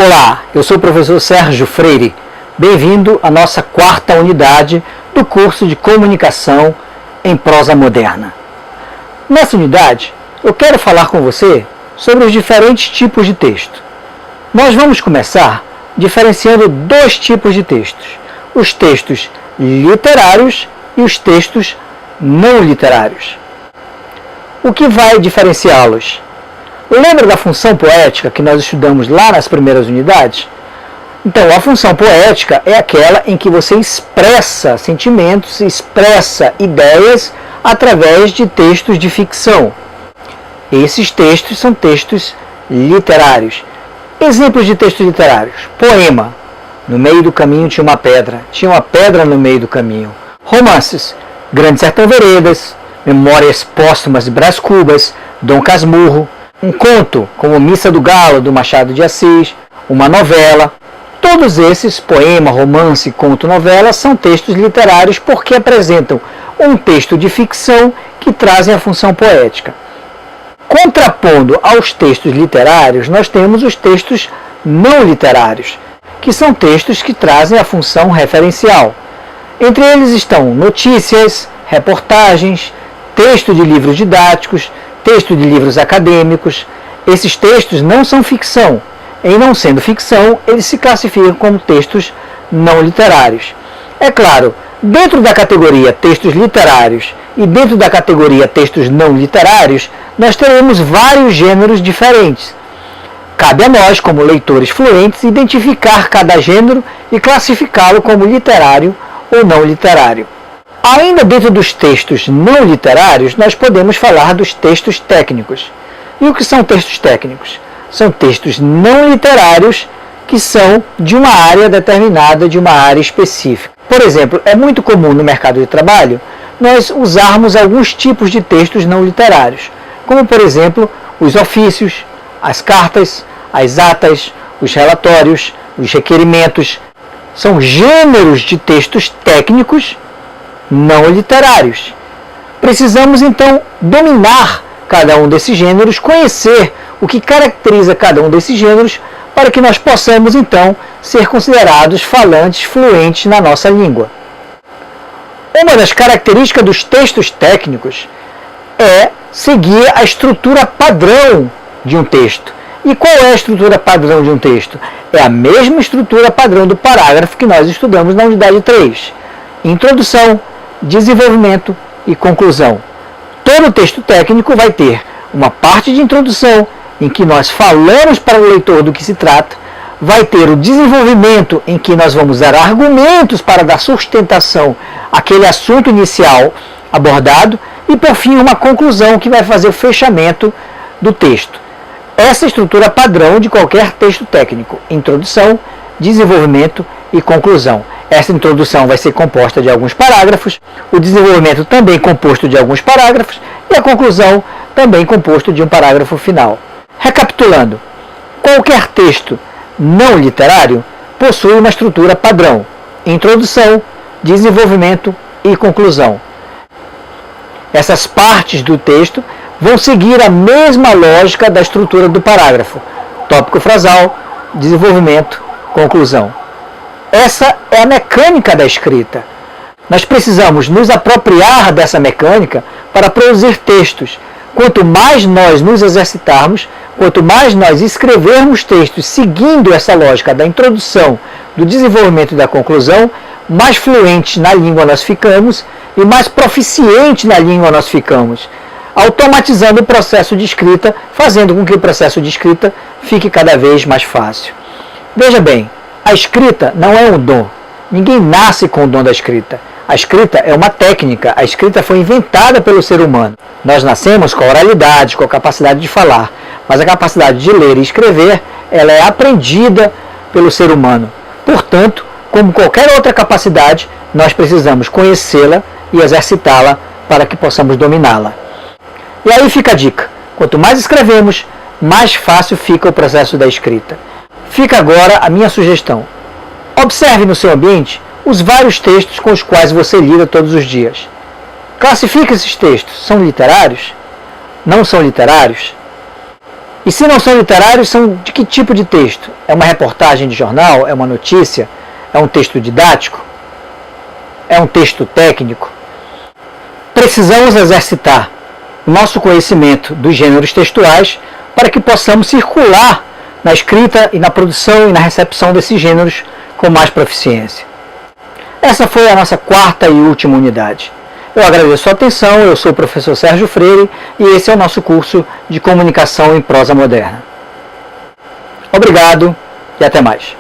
Olá, eu sou o professor Sérgio Freire. Bem-vindo à nossa quarta unidade do curso de Comunicação em Prosa Moderna. Nessa unidade, eu quero falar com você sobre os diferentes tipos de texto. Nós vamos começar diferenciando dois tipos de textos: os textos literários e os textos não literários. O que vai diferenciá-los? Lembra da função poética que nós estudamos lá nas primeiras unidades? Então, a função poética é aquela em que você expressa sentimentos, expressa ideias através de textos de ficção. Esses textos são textos literários. Exemplos de textos literários: poema. No meio do caminho tinha uma pedra no meio do caminho. Romances: Grande Sertão Veredas, Memórias Póstumas de Brás Cubas, Dom Casmurro. Um conto, como Missa do Galo, do Machado de Assis, uma novela. Todos esses, poema, romance, conto, novela, são textos literários porque apresentam um texto de ficção que trazem a função poética. Contrapondo aos textos literários, nós temos os textos não literários, que são textos que trazem a função referencial. Entre eles estão notícias, reportagens, texto de livros didáticos, texto de livros acadêmicos. Esses textos não são ficção. Em não sendo ficção, eles se classificam como textos não literários. É claro, dentro da categoria textos literários e dentro da categoria textos não literários, nós teremos vários gêneros diferentes. Cabe a nós, como leitores fluentes, identificar cada gênero e classificá-lo como literário ou não literário. Ainda dentro dos textos não literários, nós podemos falar dos textos técnicos. E o que são textos técnicos? São textos não literários que são de uma área determinada, de uma área específica. Por exemplo, é muito comum no mercado de trabalho nós usarmos alguns tipos de textos não literários, como, por exemplo, os ofícios, as cartas, as atas, os relatórios, os requerimentos. São gêneros de textos técnicos não literários. Precisamos, então, dominar cada um desses gêneros, conhecer o que caracteriza cada um desses gêneros, para que nós possamos, então, ser considerados falantes fluentes na nossa língua. Uma das características dos textos técnicos é seguir a estrutura padrão de um texto. E qual é a estrutura padrão de um texto? É a mesma estrutura padrão do parágrafo que nós estudamos na unidade 3. Introdução, desenvolvimento e conclusão. Todo texto técnico vai ter uma parte de introdução, em que nós falamos para o leitor do que se trata, vai ter o desenvolvimento, em que nós vamos dar argumentos para dar sustentação àquele assunto inicial abordado, e por fim uma conclusão que vai fazer o fechamento do texto. Essa é a estrutura padrão de qualquer texto técnico: introdução, desenvolvimento e conclusão. Essa introdução vai ser composta de alguns parágrafos, o desenvolvimento também composto de alguns parágrafos e a conclusão também composto de um parágrafo final. Recapitulando, qualquer texto não literário possui uma estrutura padrão: introdução, desenvolvimento e conclusão. Essas partes do texto vão seguir a mesma lógica da estrutura do parágrafo: tópico frasal, desenvolvimento, conclusão. Essa é a mecânica da escrita. Nós precisamos nos apropriar dessa mecânica para produzir textos. Quanto mais nós nos exercitarmos, quanto mais nós escrevermos textos seguindo essa lógica da introdução, do desenvolvimento e da conclusão, mais fluentes na língua nós ficamos e mais proficientes na língua nós ficamos, automatizando o processo de escrita, fazendo com que o processo de escrita fique cada vez mais fácil. Veja bem, a escrita não é um dom. Ninguém nasce com o dom da escrita. A escrita é uma técnica. A escrita foi inventada pelo ser humano. Nós nascemos com a oralidade, com a capacidade de falar, mas a capacidade de ler e escrever, ela é aprendida pelo ser humano. Portanto, como qualquer outra capacidade, nós precisamos conhecê-la e exercitá-la para que possamos dominá-la. E aí fica a dica: quanto mais escrevemos, mais fácil fica o processo da escrita. Fica agora a minha sugestão: observe no seu ambiente os vários textos com os quais você lida todos os dias. Classifique esses textos: são literários? Não são literários? E se não são literários, são de que tipo de texto? É uma reportagem de jornal? É uma notícia? É um texto didático? É um texto técnico? Precisamos exercitar nosso conhecimento dos gêneros textuais para que possamos circular na escrita e na produção e na recepção desses gêneros com mais proficiência. Essa foi a nossa quarta e última unidade. Eu agradeço a atenção, eu sou o professor Sérgio Freire e esse é o nosso curso de Comunicação em Prosa Moderna. Obrigado e até mais.